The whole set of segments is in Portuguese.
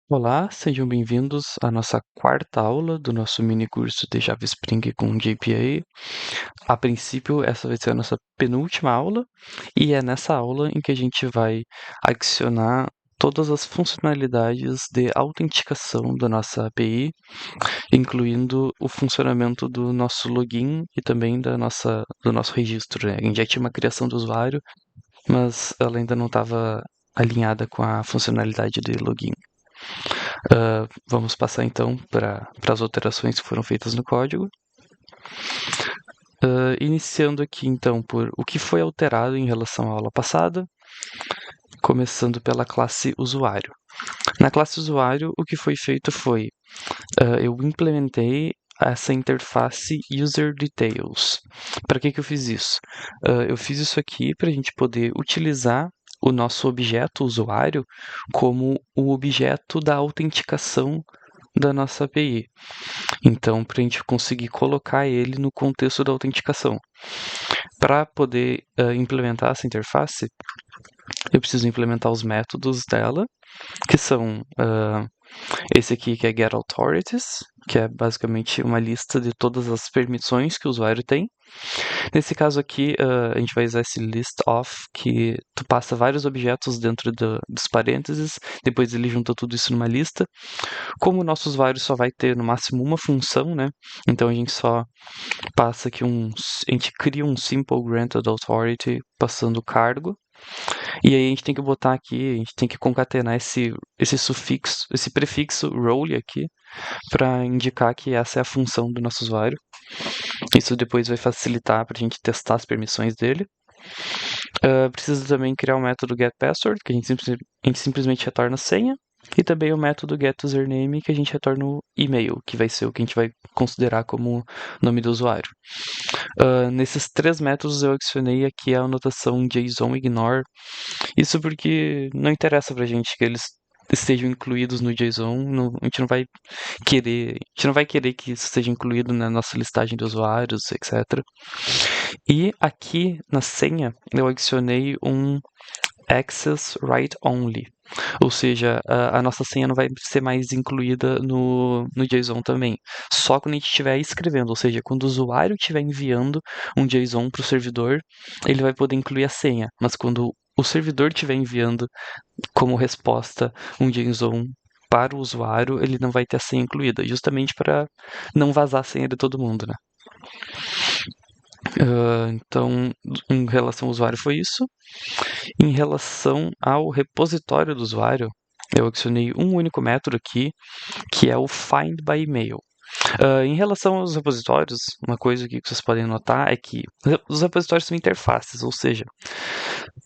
Olá, sejam bem-vindos à nossa quarta aula do nosso mini curso de Java Spring com JPA. A princípio, essa vai ser a nossa penúltima aula, e é nessa aula em que a gente vai adicionar todas as funcionalidades de autenticação da nossa API, incluindo o funcionamento do nosso login e também do nosso registro, né? A gente já tinha uma criação do usuário, mas ela ainda não estava alinhada com a funcionalidade de login. Vamos passar então para as alterações que foram feitas no código. Iniciando aqui então por o que foi alterado em relação à aula passada, começando pela classe usuário. Na classe usuário, o que foi feito foi eu implementei essa interface User Details. Para que eu fiz isso? Eu fiz isso aqui para a gente poder utilizar o nosso objeto usuário como o objeto da autenticação da nossa API. Então, para a gente conseguir colocar ele no contexto da autenticação. Para poder implementar essa interface, eu preciso implementar os métodos dela, que são esse aqui que é getAuthorities, que é basicamente uma lista de todas as permissões que o usuário tem. Nesse caso aqui, a gente vai usar esse list_of, que tu passa vários objetos dentro dos parênteses, depois ele junta tudo isso numa lista. Como o nosso usuário só vai ter no máximo uma função, né? Então a gente só passa aqui a gente cria um simple granted authority passando o cargo. E aí a gente tem que botar aqui, a gente tem que concatenar esse sufixo, esse prefixo role aqui, para indicar que essa é a função do nosso usuário. Isso depois vai facilitar para a gente testar as permissões dele. Precisa também criar um método getPassword, que a gente simplesmente retorna a senha. E também o método getUsername, que a gente retorna o e-mail, que vai ser o que a gente vai considerar como nome do usuário. Nesses três métodos eu adicionei aqui a anotação JSON_ignore. Isso porque não interessa pra gente que eles estejam incluídos no JSON, a gente não vai querer que isso seja incluído na nossa listagem de usuários, etc. E aqui na senha eu adicionei um access write only. Ou seja, a nossa senha não vai ser mais incluída no JSON também. Só quando a gente estiver escrevendo, ou seja, quando o usuário estiver enviando um JSON para o servidor, ele vai poder incluir a senha. Mas quando o servidor estiver enviando como resposta um JSON para o usuário, ele não vai ter a senha incluída, justamente para não vazar a senha de todo mundo, né? Então, em relação ao usuário foi isso. Em relação ao repositório do usuário, eu adicionei um único método aqui, que é o find by email. Em relação aos repositórios, uma coisa que vocês podem notar é que os repositórios são interfaces, ou seja,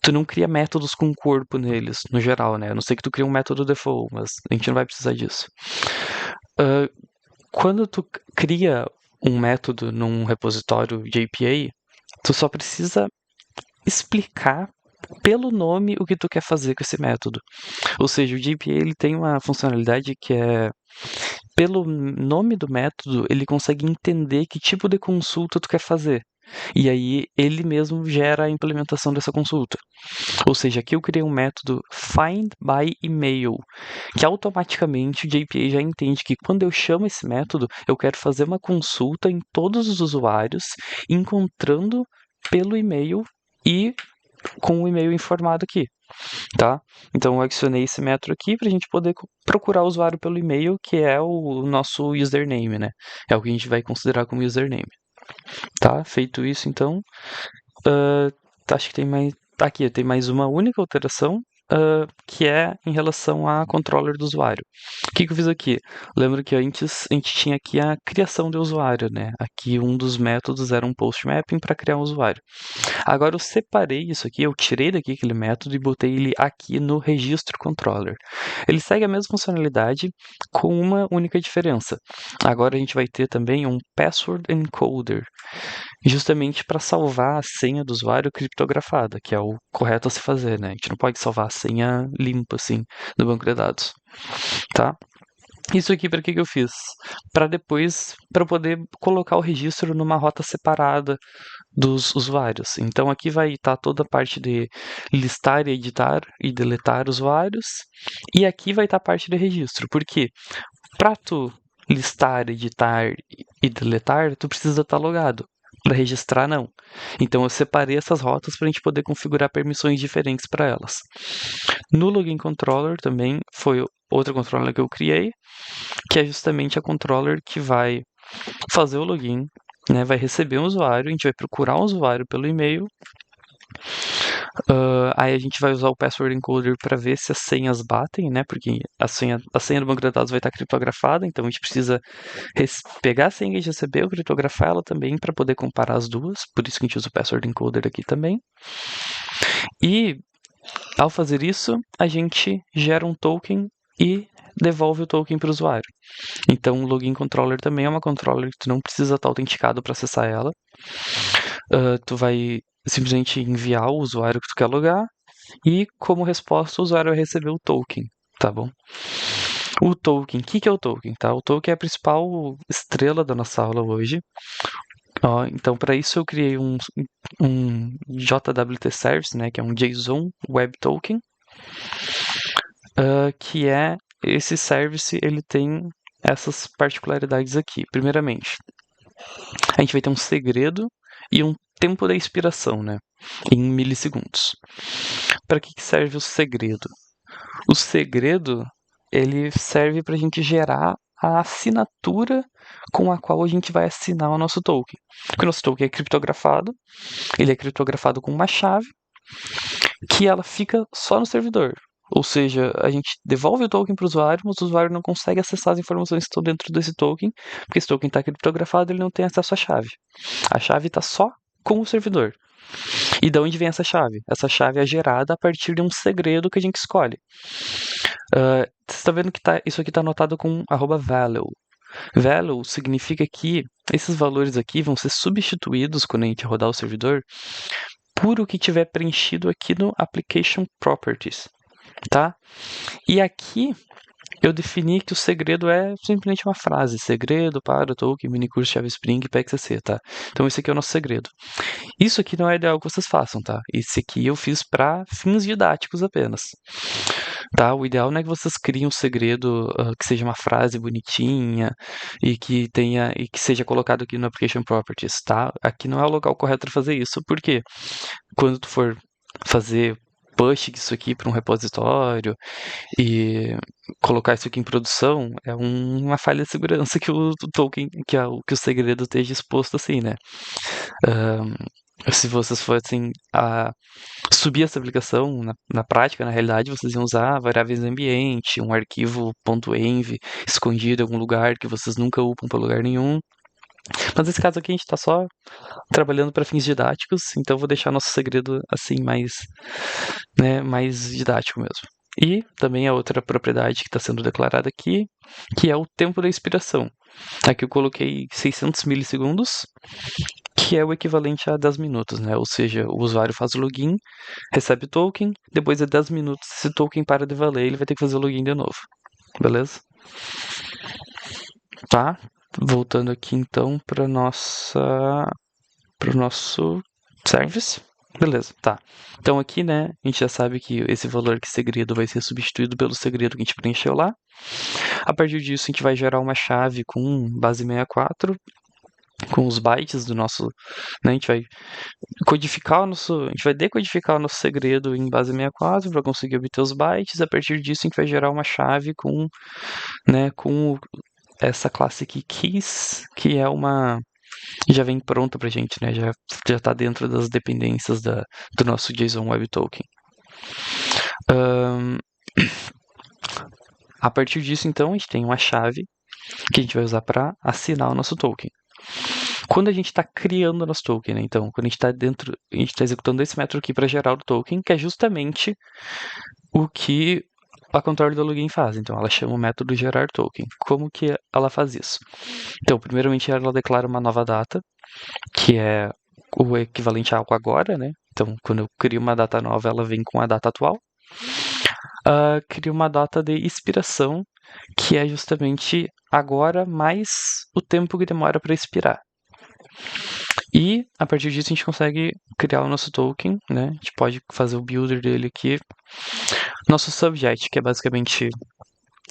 tu não cria métodos com corpo neles, no geral, né? A não ser que tu crie um método default, mas a gente não vai precisar disso. Quando tu cria um método num repositório JPA, tu só precisa explicar pelo nome o que tu quer fazer com esse método. Ou seja, o JPA ele tem uma funcionalidade que é pelo nome do método, ele consegue entender que tipo de consulta tu quer fazer. E aí ele mesmo gera a implementação dessa consulta. Ou seja, aqui eu criei um método find by email, que automaticamente o JPA já entende que quando eu chamo esse método, eu quero fazer uma consulta em todos os usuários, encontrando pelo e-mail e com o e-mail informado aqui, tá? Então eu adicionei esse método aqui para a gente poder procurar o usuário pelo e-mail, que é o nosso username, né? É o que a gente vai considerar como username, tá? Feito isso, então, acho que tem mais. Aqui tem mais uma única alteração, que é em relação a controller do usuário. O que eu fiz aqui? Lembra que antes a gente tinha aqui a criação do usuário, né? Aqui um dos métodos era um post mapping para criar um usuário. Agora eu separei isso aqui, eu tirei daqui aquele método e botei ele aqui no registro controller. Ele segue a mesma funcionalidade com uma única diferença. Agora a gente vai ter também um password encoder, justamente para salvar a senha do usuário criptografada, que é o correto a se fazer, né? A gente não pode salvar a senha limpa assim no banco de dados, tá? Isso aqui para que eu fiz? Para depois, para poder colocar o registro numa rota separada dos usuários. Então aqui vai estar toda a parte de listar, editar e deletar usuários, e aqui vai estar a parte de registro, porque para tu listar, editar e deletar, tu precisa estar logado. Para registrar, não. Então eu separei essas rotas para a gente poder configurar permissões diferentes para elas. No Login Controller também foi outra controller que eu criei, que é justamente a controller que vai fazer o login, né, vai receber um usuário, a gente vai procurar um usuário pelo e-mail, aí a gente vai usar o Password Encoder para ver se as senhas batem, né, porque a senha do banco de dados vai estar criptografada, então a gente precisa pegar a senha que a gente recebeu, criptografar ela também para poder comparar as duas, por isso que a gente usa o Password Encoder aqui também. E ao fazer isso, a gente gera um token e devolve o token para o usuário. Então, o Login Controller também é uma controller que tu não precisa estar autenticado para acessar ela. Tu vai simplesmente enviar o usuário que tu quer logar e, como resposta, o usuário vai receber o token, tá bom? O token, o que é o token? Tá? O token é a principal estrela da nossa aula hoje. Então, para isso eu criei um JWT Service, né, que é um JSON Web Token, que é esse service, ele tem essas particularidades aqui. Primeiramente, a gente vai ter um segredo e um tempo da expiração, né, em milissegundos. Para que serve o segredo? O segredo, ele serve para a gente gerar a assinatura com a qual a gente vai assinar o nosso token. Porque o nosso token é criptografado, ele é criptografado com uma chave que ela fica só no servidor. Ou seja, a gente devolve o token para o usuário, mas o usuário não consegue acessar as informações que estão dentro desse token, porque esse token está criptografado e ele não tem acesso à chave. A chave está só com o servidor. E de onde vem essa chave? Essa chave é gerada a partir de um segredo que a gente escolhe. Você está vendo que isso aqui está anotado com @value. Value significa que esses valores aqui vão ser substituídos quando a gente rodar o servidor por o que tiver preenchido aqui no Application Properties, tá? E aqui eu defini que o segredo é simplesmente uma frase, segredo para o token minicurso Java Spring PXC, tá? Então esse aqui é o nosso segredo. Isso aqui não é ideal que vocês façam, tá? Esse aqui eu fiz para fins didáticos apenas. Tá? O ideal não é que vocês criem um segredo que seja uma frase bonitinha e que seja colocado aqui no Application Properties, tá? Aqui não é o local correto para fazer isso, porque quando tu for fazer push disso aqui para um repositório e colocar isso aqui em produção, é uma falha de segurança que o token, que o segredo esteja exposto assim, né? Se vocês fossem subir essa aplicação na prática, na realidade, vocês iam usar variáveis de ambiente, um arquivo .env escondido em algum lugar que vocês nunca upam para lugar nenhum. Mas nesse caso aqui a gente está só trabalhando para fins didáticos, então eu vou deixar nosso segredo assim mais didático mesmo. E também a outra propriedade que está sendo declarada aqui, que é o tempo da expiração. Aqui eu coloquei 600 milissegundos, que é o equivalente a 10 minutos, né? Ou seja, o usuário faz o login, recebe o token, depois de 10 minutos, se o token para de valer, ele vai ter que fazer o login de novo. Beleza? Tá? Voltando aqui então para o nosso service. Beleza, tá. Então aqui, né, a gente já sabe que esse valor aqui segredo vai ser substituído pelo segredo que a gente preencheu lá. A partir disso, a gente vai gerar uma chave com base 64, com os bytes do nosso, né, a gente vai decodificar o nosso segredo em base 64 para conseguir obter os bytes. A partir disso, a gente vai gerar uma chave com essa classe aqui, keys, que é já vem pronta pra gente, né? Já está dentro das dependências do nosso JSON Web Token. A partir disso, então, a gente tem uma chave que a gente vai usar para assinar o nosso token. Quando a gente está criando o nosso token, né? Então, quando a gente está executando esse método aqui para gerar o token, que é justamente o que a controller do login faz. Então, ela chama o método gerar token. Como que ela faz isso? Então, primeiramente, ela declara uma nova data, que é o equivalente a algo agora, né? Então, quando eu crio uma data nova, ela vem com a data atual. Cria uma data de expiração, que é justamente agora mais o tempo que demora para expirar. E a partir disso a gente consegue criar o nosso token, né? A gente pode fazer o builder dele aqui. Nosso subject, que é basicamente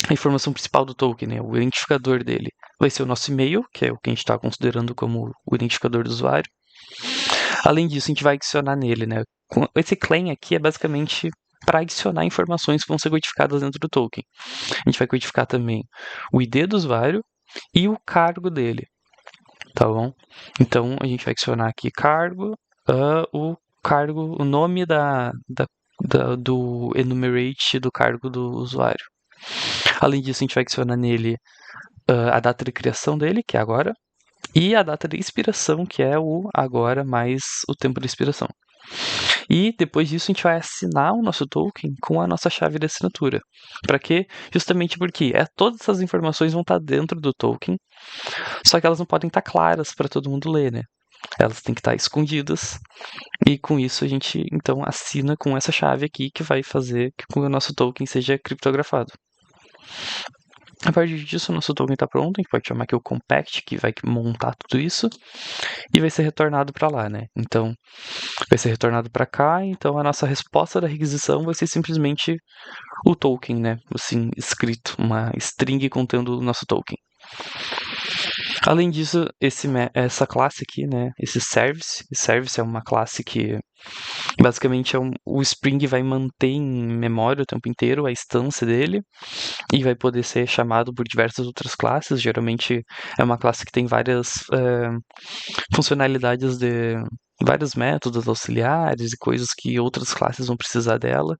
a informação principal do token, né? O identificador dele vai ser o nosso e-mail, que é o que a gente está considerando como o identificador do usuário. Além disso, a gente vai adicionar nele, né? Esse claim aqui é basicamente para adicionar informações que vão ser codificadas dentro do token. A gente vai codificar também o ID do usuário e o cargo dele, tá bom? Então a gente vai adicionar aqui cargo, o nome do enumerate do cargo do usuário. Além disso, a gente vai adicionar nele a data de criação dele, que é agora, e a data de expiração, que é o agora mais o tempo de expiração. E depois disso a gente vai assinar o nosso token com a nossa chave de assinatura. Para quê? Justamente porque todas essas informações vão estar dentro do token, só que elas não podem estar claras para todo mundo ler, né? Elas têm que estar escondidas. E com isso a gente então assina com essa chave aqui que vai fazer com que o nosso token seja criptografado. A partir disso, o nosso token está pronto, a gente pode chamar aqui o compact, que vai montar tudo isso, e vai ser retornado para lá, né? Então, vai ser retornado para cá, então a nossa resposta da requisição vai ser simplesmente o token, né? Assim, escrito, uma string contendo o nosso token. Além disso, essa classe aqui, né? Esse service é uma classe que basicamente o Spring vai manter em memória o tempo inteiro a instância dele e vai poder ser chamado por diversas outras classes. Geralmente é uma classe que tem várias funcionalidades de vários métodos auxiliares e coisas que outras classes vão precisar dela.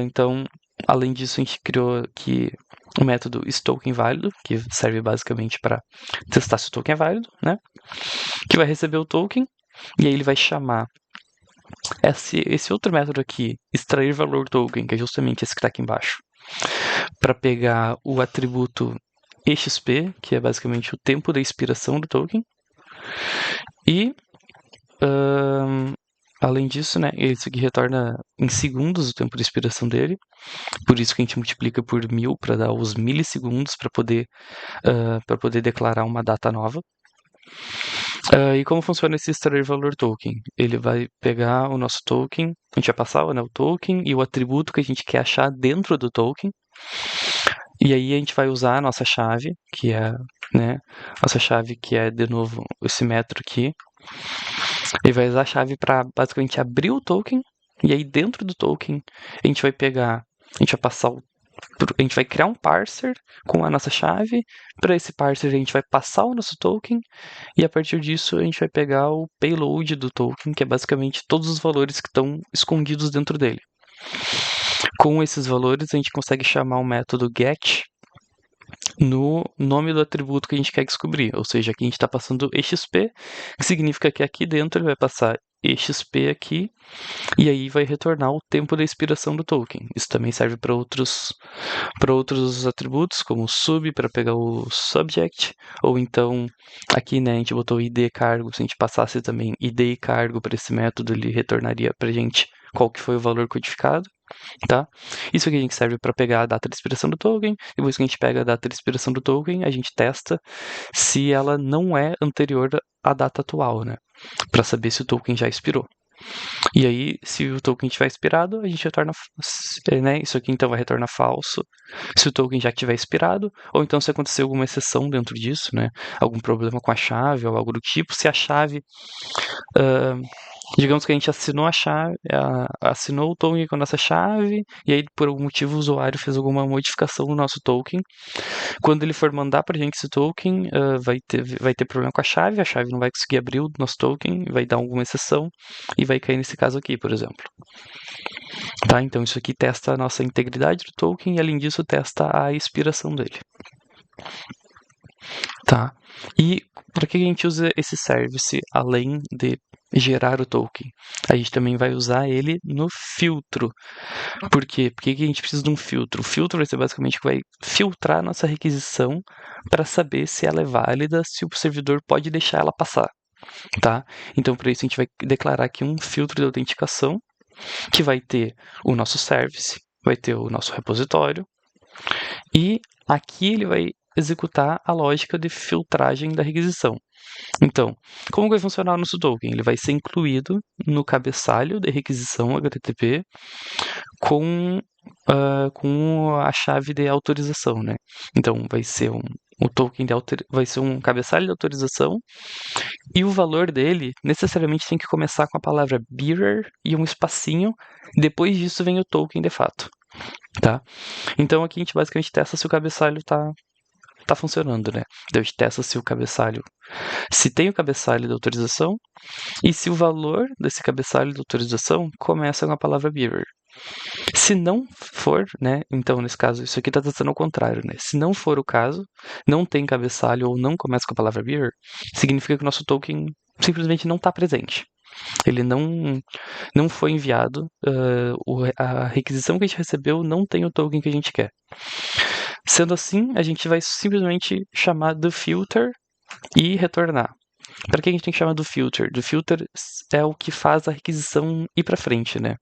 Então, além disso, a gente criou aqui o método isTokenVálido, que serve basicamente para testar se o token é válido, né? Que vai receber o token e aí ele vai chamar esse outro método aqui, extrair valor token, que é justamente esse que está aqui embaixo, para pegar o atributo EXP, que é basicamente o tempo da expiração do token. E além disso, né, isso aqui retorna em segundos o tempo de expiração dele. Por isso que a gente multiplica por 1000 para dar os milissegundos para poder declarar uma data nova. E como funciona esse extrair valor token? Ele vai pegar o nosso token, a gente vai passar, né, o token e o atributo que a gente quer achar dentro do token. E aí a gente vai usar a nossa chave, que é, né, nossa chave que é de novo esse método aqui. Ele vai usar a chave para basicamente abrir o token. E aí dentro do token a gente vai pegar, a gente vai passar a gente vai criar um parser com a nossa chave. Para esse parser a gente vai passar o nosso token e a partir disso a gente vai pegar o payload do token, que é basicamente todos os valores que estão escondidos dentro dele. Com esses valores a gente consegue chamar o método get no nome do atributo que a gente quer descobrir, ou seja, aqui a gente está passando exp, que significa que aqui dentro ele vai passar exp aqui, e aí vai retornar o tempo da expiração do token. Isso também serve para outros atributos, como sub, para pegar o subject, ou então aqui, né, a gente botou id cargo, se a gente passasse também id e cargo para esse método, ele retornaria para a gente qual que foi o valor codificado. Tá? Isso aqui a gente serve para pegar a data de expiração do token. Depois que a gente pega a data de expiração do token, a gente testa se ela não é anterior à data atual, né? Para saber se o token já expirou. E aí, se o token estiver expirado, a gente retorna, né? Isso aqui então vai retornar falso se o token já tiver expirado, ou então se acontecer alguma exceção dentro disso, né? Algum problema com a chave ou algo do tipo, se a chave digamos que a gente assinou a chave, assinou o token com a nossa chave, e aí por algum motivo o usuário fez alguma modificação no nosso token. Quando ele for mandar pra gente esse token, vai ter problema com a chave não vai conseguir abrir o nosso token, vai dar alguma exceção e vai cair nesse caso aqui, por exemplo. Tá? Então isso aqui testa a nossa integridade do token e além disso testa a expiração dele. Tá? E para que a gente usa esse service além de gerar o token? A gente também vai usar ele no filtro. Por quê? Por que a gente precisa de um filtro? O filtro vai ser basicamente que vai filtrar a nossa requisição para saber se ela é válida, se o servidor pode deixar ela passar. Tá? Então, para isso, a gente vai declarar aqui um filtro de autenticação que vai ter o nosso service, vai ter o nosso repositório e aqui ele vai executar a lógica de filtragem da requisição. Então, como vai funcionar o nosso token? Ele vai ser incluído no cabeçalho de requisição HTTP com a chave de autorização, né? Então, vai ser o token vai ser um cabeçalho de autorização e o valor dele necessariamente tem que começar com a palavra bearer e um espacinho. Depois disso vem o token de fato, tá? Então aqui a gente basicamente testa se o cabeçalho tá funcionando, né? Então a gente testa se tem o cabeçalho de autorização e se o valor desse cabeçalho de autorização começa com a palavra bearer. Se não for, né? Então, nesse caso, isso aqui está testando ao contrário, né? Se não for o caso, não tem cabeçalho ou não começa com a palavra bearer, significa que o nosso token simplesmente não está presente. Ele não foi enviado, a requisição que a gente recebeu não tem o token que a gente quer. Sendo assim, a gente vai simplesmente chamar do filter e retornar. Para que a gente tem que chamar do filter? Do filter é o que faz a requisição ir para frente, né?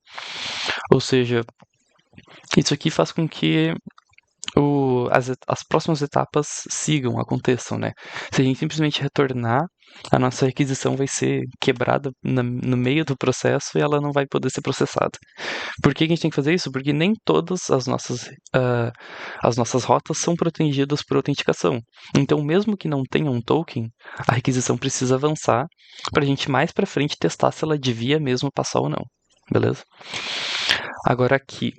Ou seja, isso aqui faz com que as próximas etapas sigam, aconteçam, né? Se a gente simplesmente retornar, a nossa requisição vai ser quebrada no meio do processo e ela não vai poder ser processada. Por que a gente tem que fazer isso? Porque nem todas as nossas rotas são protegidas por autenticação. Então, mesmo que não tenha um token, a requisição precisa avançar para a gente mais para frente testar se ela devia mesmo passar ou não. Beleza? Agora aqui,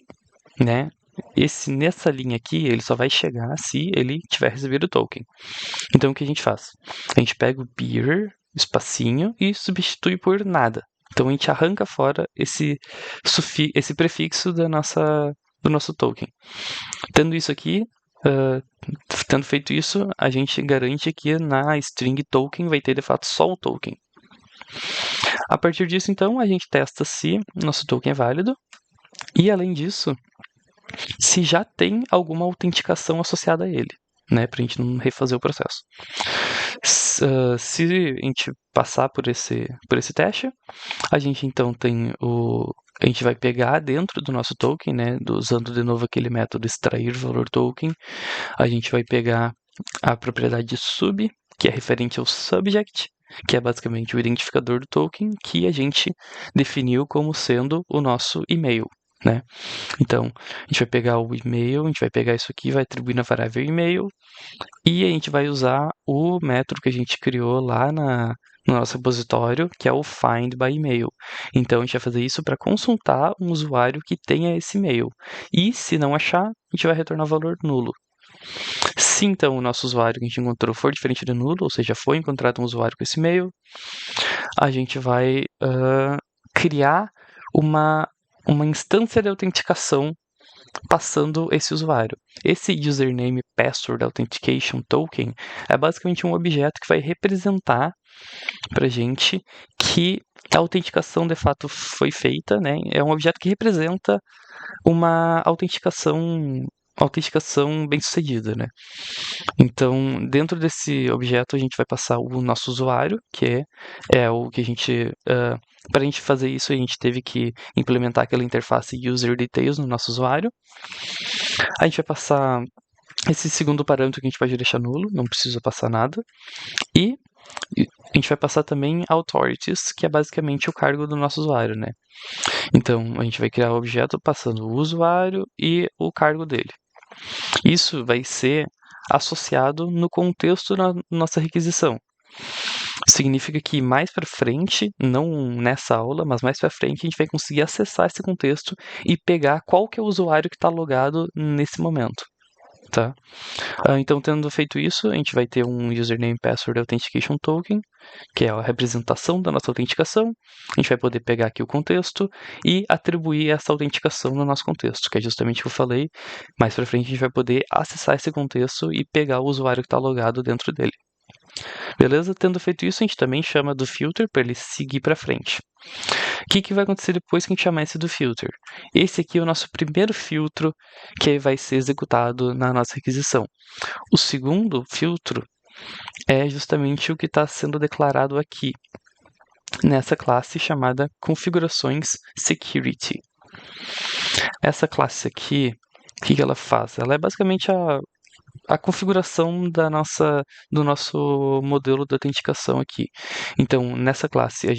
né? Nessa linha aqui, ele só vai chegar se ele tiver recebido o token. Então, o que a gente faz? A gente pega o bearer, espacinho, e substitui por nada. Então, a gente arranca fora esse prefixo do nosso token. Tendo isso aqui, tendo feito isso, a gente garante que na string token vai ter, de fato, só o token. A partir disso, então, a gente testa se nosso token é válido. E, além disso, se já tem alguma autenticação associada a ele, né, para a gente não refazer o processo. Se a gente passar por esse teste, a gente então a gente vai pegar dentro do nosso token, né, usando de novo aquele método extrair valor token, a gente vai pegar a propriedade sub, que é referente ao subject, que é basicamente o identificador do token, que a gente definiu como sendo o nosso e-mail, né? Então, a gente vai pegar o e-mail, a gente vai pegar isso aqui, vai atribuir na variável e-mail, e a gente vai usar o método que a gente criou lá no nosso repositório, que é o find by email. Então, a gente vai fazer isso para consultar um usuário que tenha esse e-mail. E, se não achar, a gente vai retornar o valor nulo. Se, então, o nosso usuário que a gente encontrou for diferente de nulo, ou seja, foi encontrado um usuário com esse e-mail, a gente vai criar uma instância de autenticação passando esse usuário. Esse username password authentication token é basicamente um objeto que vai representar para gente que a autenticação de fato foi feita, né? É um objeto que representa uma autenticação bem sucedida, né? Então, dentro desse objeto, a gente vai passar o nosso usuário, que é o que a gente. Para a gente fazer isso, a gente teve que implementar aquela interface user details no nosso usuário. A gente vai passar esse segundo parâmetro que a gente pode deixar nulo, não precisa passar nada. E a gente vai passar também authorities, que é basicamente o cargo do nosso usuário, né? Então, a gente vai criar o objeto passando o usuário e o cargo dele. Isso vai ser associado no contexto da nossa requisição. Significa que mais para frente, não nessa aula, mas mais para frente, a gente vai conseguir acessar esse contexto e pegar qual que é o usuário que está logado nesse momento. Tá? Então, tendo feito isso, a gente vai ter um username password authentication token, que é a representação da nossa autenticação. A gente vai poder pegar aqui o contexto e atribuir essa autenticação no nosso contexto, que é justamente o que eu falei. Mais para frente, a gente vai poder acessar esse contexto e pegar o usuário que está logado dentro dele. Beleza? Tendo feito isso, a gente também chama do filter para ele seguir para frente. O que vai acontecer depois que a gente chamar esse do filter? Esse aqui é o nosso primeiro filtro que vai ser executado na nossa requisição. O segundo filtro é justamente o que está sendo declarado aqui, nessa classe chamada configurações security. Essa classe aqui, o que ela faz? Ela é basicamente a configuração do nosso modelo de autenticação aqui. Então, nessa classe, o,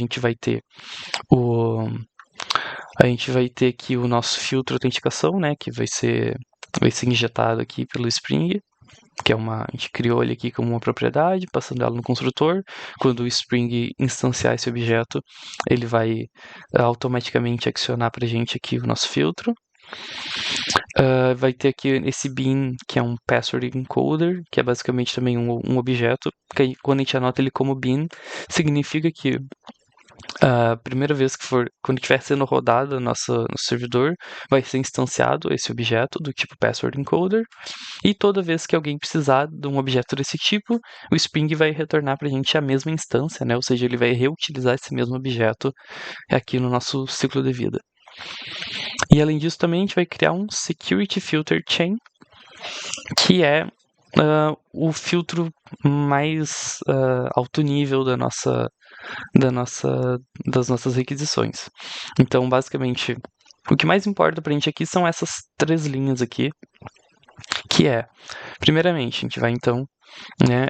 a gente vai ter aqui o nosso filtro de autenticação, né, que vai ser injetado aqui pelo Spring, que a gente criou ele aqui como uma propriedade, passando ela no construtor. Quando o Spring instanciar esse objeto, ele vai automaticamente adicionar para a gente aqui o nosso filtro. Vai ter aqui esse bin, que é um password encoder, que é basicamente também um objeto, que aí, quando a gente anota ele como bin, significa que a primeira vez quando estiver sendo rodado no servidor, vai ser instanciado esse objeto do tipo password encoder, e toda vez que alguém precisar de um objeto desse tipo, o Spring vai retornar para a gente a mesma instância, né? Ou seja, ele vai reutilizar esse mesmo objeto aqui no nosso ciclo de vida. E além disso, também a gente vai criar um Security Filter Chain, que é o filtro mais alto nível das nossas requisições. Então, basicamente, o que mais importa para a gente aqui são essas 3 linhas aqui, que é, primeiramente, a gente vai então, né,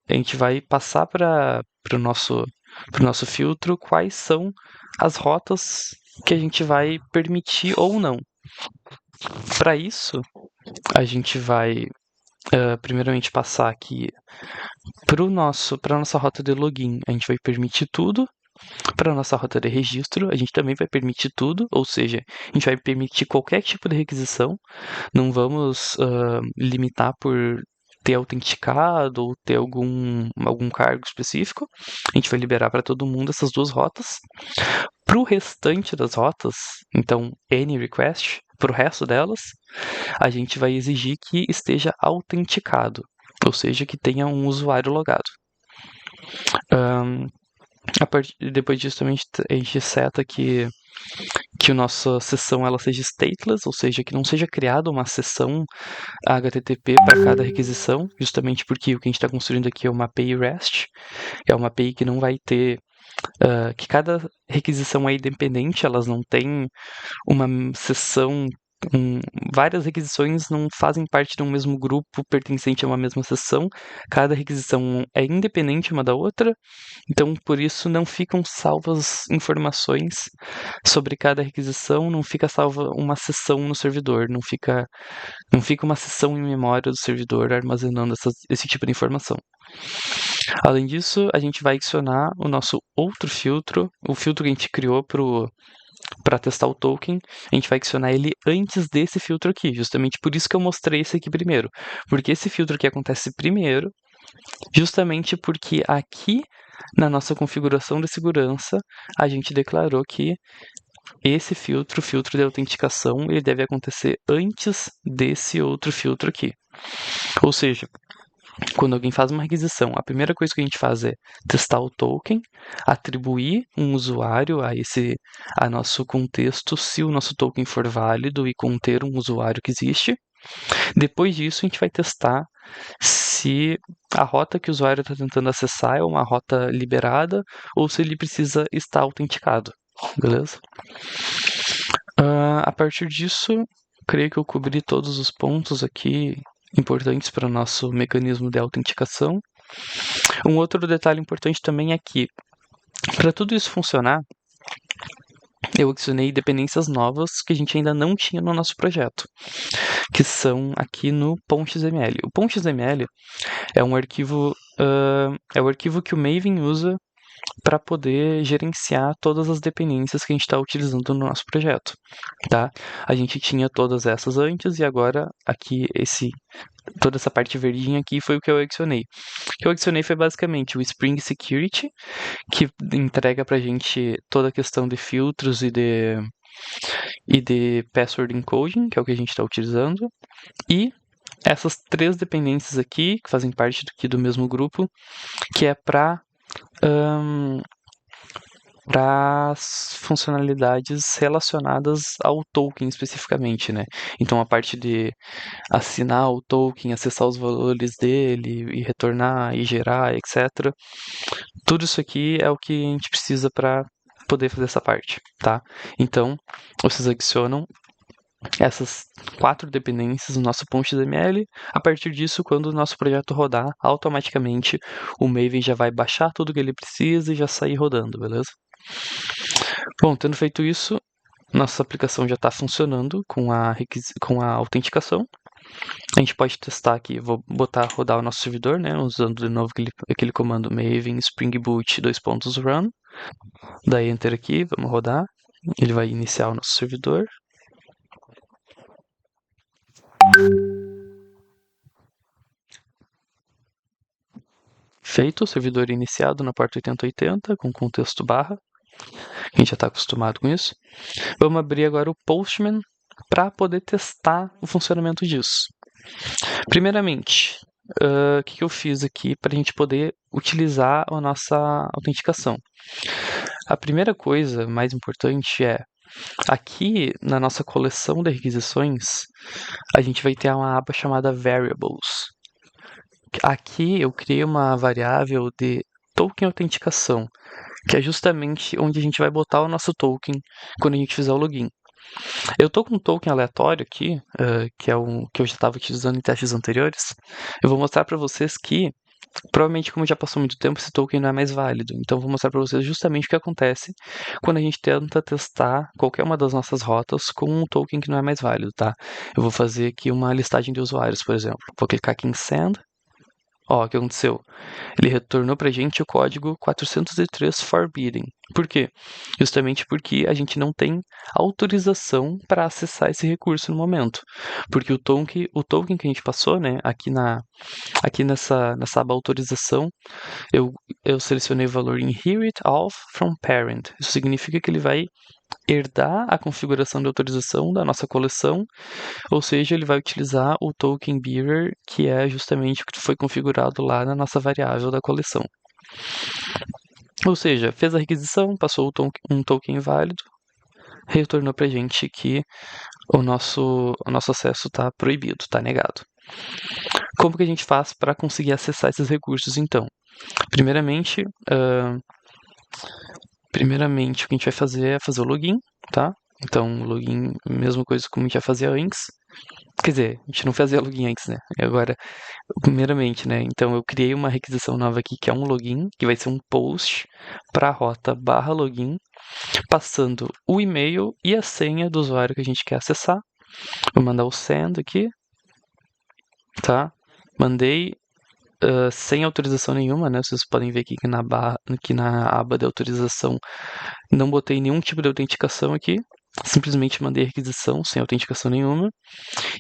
a gente vai passar para o nosso filtro quais são as rotas que a gente vai permitir ou não. Para isso, a gente vai primeiramente passar aqui para a nossa rota de login, a gente vai permitir tudo. Para a nossa rota de registro, a gente também vai permitir tudo, ou seja, a gente vai permitir qualquer tipo de requisição, não vamos limitar por ter autenticado ou ter algum cargo específico. A gente vai liberar para todo mundo essas 2 rotas. Para o restante das rotas, então any request, para o resto delas, a gente vai exigir que esteja autenticado, ou seja, que tenha um usuário logado. Depois disso também a gente seta que a nossa sessão ela seja stateless, ou seja, que não seja criada uma sessão HTTP para cada requisição, justamente porque o que a gente está construindo aqui é uma API REST, é uma API que não vai ter que cada requisição é independente, elas não têm uma sessão. Várias requisições não fazem parte de um mesmo grupo pertencente a uma mesma sessão. Cada requisição é independente uma da outra, então por isso não ficam salvas informações sobre cada requisição, não fica salva uma sessão no servidor, não fica uma sessão em memória do servidor armazenando esse tipo de informação. Além disso, a gente vai adicionar o nosso outro filtro, o filtro que a gente criou para testar o token, a gente vai adicionar ele antes desse filtro aqui, justamente por isso que eu mostrei esse aqui primeiro, porque esse filtro aqui acontece primeiro, justamente porque aqui na nossa configuração de segurança, a gente declarou que esse filtro, o filtro de autenticação, ele deve acontecer antes desse outro filtro aqui. Ou seja, quando alguém faz uma requisição, a primeira coisa que a gente faz é testar o token, atribuir um usuário a nosso contexto, se o nosso token for válido e conter um usuário que existe. Depois disso, a gente vai testar se a rota que o usuário está tentando acessar é uma rota liberada ou se ele precisa estar autenticado. Beleza? A partir disso, creio que eu cobri todos os pontos aqui importantes para o nosso mecanismo de autenticação. Um outro detalhe importante também é que, para tudo isso funcionar, eu adicionei dependências novas que a gente ainda não tinha no nosso projeto, que são aqui no .xml. O .xml é um arquivo, o arquivo que o Maven usa para poder gerenciar todas as dependências que a gente está utilizando no nosso projeto, tá? A gente tinha todas essas antes e agora aqui toda essa parte verdinha aqui foi o que eu adicionei. O que eu adicionei foi basicamente o Spring Security, que entrega pra gente toda a questão de filtros e de password encoding, que é o que a gente está utilizando, e essas 3 dependências aqui, que fazem parte aqui do mesmo grupo, que é para as funcionalidades relacionadas ao token especificamente, né? Então a parte de assinar o token, acessar os valores dele e retornar e gerar, etc. Tudo isso aqui é o que a gente precisa para poder fazer essa parte, tá? Então, vocês adicionam essas 4 dependências no nosso .xml. A partir disso, quando o nosso projeto rodar, automaticamente o Maven já vai baixar tudo que ele precisa e já sair rodando, beleza? Bom, tendo feito isso, nossa aplicação já está funcionando com a autenticação. A gente pode testar aqui, vou botar rodar o nosso servidor, né, usando de novo aquele comando maven spring boot :run. Daí enter aqui, vamos rodar. Ele vai iniciar o nosso servidor. Feito, o servidor iniciado na porta 8080 com contexto barra. A gente já está acostumado com isso. Vamos abrir agora o Postman para poder testar o funcionamento disso. Primeiramente, o que eu fiz aqui para a gente poder utilizar a nossa autenticação? A primeira coisa mais importante é, aqui na nossa coleção de requisições, a gente vai ter uma aba chamada Variables. Aqui eu criei uma variável de token autenticação, que é justamente onde a gente vai botar o nosso token quando a gente fizer o login. Eu tô com um token aleatório aqui, que é um que eu já estava utilizando em testes anteriores. Eu vou mostrar para vocês que, provavelmente como já passou muito tempo, esse token não é mais válido. Então eu vou mostrar para vocês justamente o que acontece quando a gente tenta testar qualquer uma das nossas rotas com um token que não é mais válido, tá? Eu vou fazer aqui uma listagem de usuários, por exemplo. Vou clicar aqui em Send. Ó, o que aconteceu? Ele retornou pra gente o código 403 forbidden. Por quê? Justamente porque a gente não tem autorização para acessar esse recurso no momento. Porque o token que a gente passou, né, aqui nessa aba autorização, eu selecionei o valor inherit of from parent. Isso significa que ele vai herdar a configuração de autorização da nossa coleção, ou seja, ele vai utilizar o token bearer, que é justamente o que foi configurado lá na nossa variável da coleção. Ou seja, fez a requisição, passou um token válido, retornou para a gente que o nosso acesso está proibido, está negado. Como que a gente faz para conseguir acessar esses recursos, então? Primeiramente, o que a gente vai fazer é fazer o login, tá? Então, login, mesma coisa como a gente já fazia antes. Quer dizer, a gente não fazia login antes, né? E agora, primeiramente, né? Então, eu criei uma requisição nova aqui, que é um login, que vai ser um post para a rota /login, passando o e-mail e a senha do usuário que a gente quer acessar. Vou mandar o send aqui, tá? Mandei sem autorização nenhuma, né? Vocês podem ver aqui que na aba de autorização não botei nenhum tipo de autenticação aqui. Simplesmente mandei a requisição sem autenticação nenhuma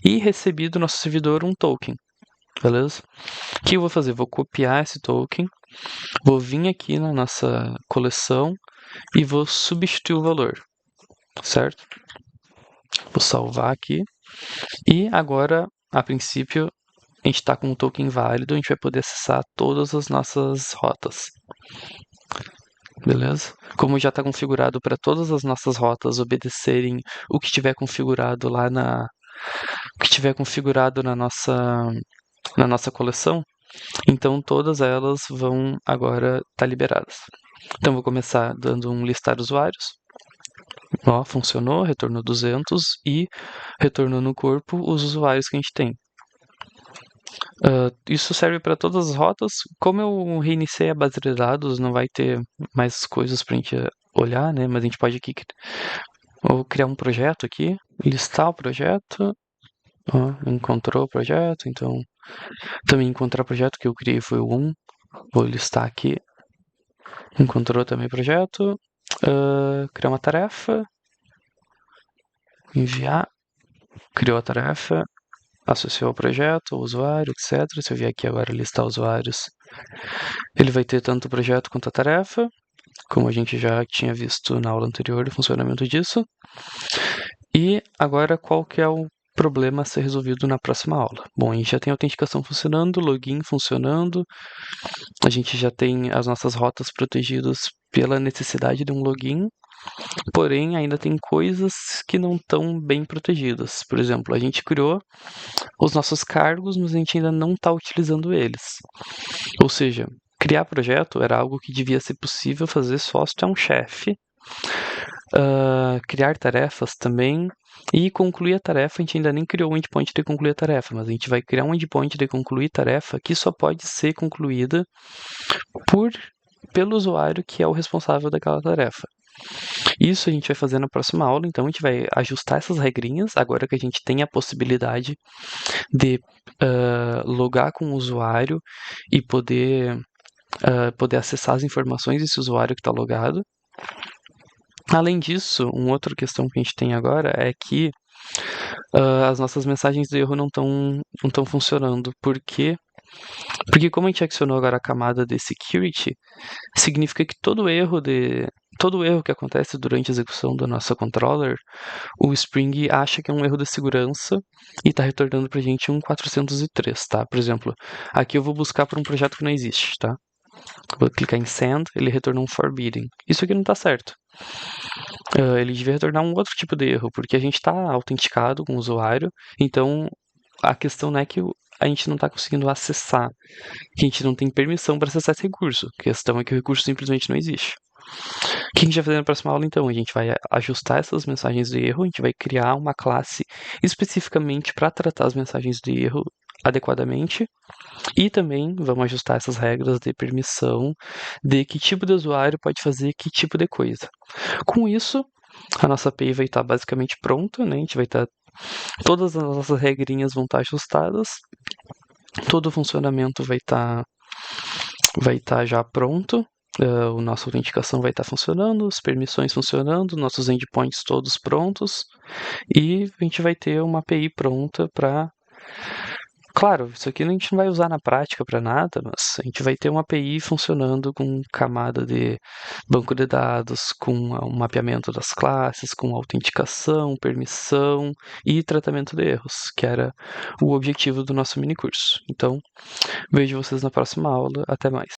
e recebi do nosso servidor um token, beleza? O que eu vou fazer? Vou copiar esse token, vou vir aqui na nossa coleção e vou substituir o valor, certo? Vou salvar aqui e agora, a princípio, a gente está com um token válido, a gente vai poder acessar todas as nossas rotas. Beleza? Como já está configurado para todas as nossas rotas obedecerem o que tiver configurado lá o que tiver configurado na nossa coleção, então todas elas vão agora estar liberadas. Então vou começar dando um listar usuários. Ó, funcionou, retornou 200 e retornou no corpo os usuários que a gente tem. Isso serve para todas as rotas. Como eu reiniciei a base de dados, não vai ter mais coisas para a gente olhar, né? Mas a gente pode aqui vou criar um projeto aqui, listar o projeto. Ó, encontrou o projeto, então também encontrar o projeto que eu criei foi o 1. Vou listar aqui. Encontrou também o projeto. Criar uma tarefa. Enviar. Criou a tarefa. Associou ao projeto, ao usuário, etc. Se eu vier aqui agora listar usuários, ele vai ter tanto o projeto quanto a tarefa, como a gente já tinha visto na aula anterior, o funcionamento disso. E agora, qual que é o problema a ser resolvido na próxima aula? Bom, a gente já tem a autenticação funcionando, login funcionando, a gente já tem as nossas rotas protegidas pela necessidade de um login, porém ainda tem coisas que não estão bem protegidas. Por exemplo, a gente criou os nossos cargos, mas a gente ainda não está utilizando eles. Ou seja, criar projeto era algo que devia ser possível fazer só se tu é um chefe criar tarefas também e concluir a tarefa. A gente ainda nem criou um endpoint de concluir a tarefa, mas a gente vai criar um endpoint de concluir tarefa que só pode ser concluída pelo usuário que é o responsável daquela tarefa. Isso a gente vai fazer na próxima aula, então a gente vai ajustar essas regrinhas, agora que a gente tem a possibilidade de logar com o usuário e poder acessar as informações desse usuário que está logado. Além disso, uma outra questão que a gente tem agora é que as nossas mensagens de erro não estão funcionando. Por quê? Porque como a gente adicionou agora a camada de security, significa que todo erro que acontece durante a execução da nossa controller, o Spring acha que é um erro de segurança e está retornando para a gente um 403, tá? Por exemplo, aqui eu vou buscar por um projeto que não existe, tá? Vou clicar em send, ele retornou um forbidden. Isso aqui não está certo. Ele devia retornar um outro tipo de erro, porque a gente está autenticado com o usuário, então a questão não é que a gente não está conseguindo acessar, que a gente não tem permissão para acessar esse recurso. A questão é que o recurso simplesmente não existe. O que a gente vai fazer na próxima aula, então? A gente vai ajustar essas mensagens de erro, a gente vai criar uma classe especificamente para tratar as mensagens de erro adequadamente e também vamos ajustar essas regras de permissão de que tipo de usuário pode fazer que tipo de coisa. Com isso, a nossa API vai estar basicamente pronta, né? A gente vai estar todas as nossas regrinhas vão estar ajustadas, todo o funcionamento vai estar já pronto, a nossa autenticação vai estar funcionando, as permissões funcionando, nossos endpoints todos prontos, e a gente vai ter uma API pronta para... Claro, isso aqui a gente não vai usar na prática para nada, mas a gente vai ter uma API funcionando com camada de banco de dados, com um mapeamento das classes, com autenticação, permissão e tratamento de erros, que era o objetivo do nosso minicurso. Então, vejo vocês na próxima aula. Até mais.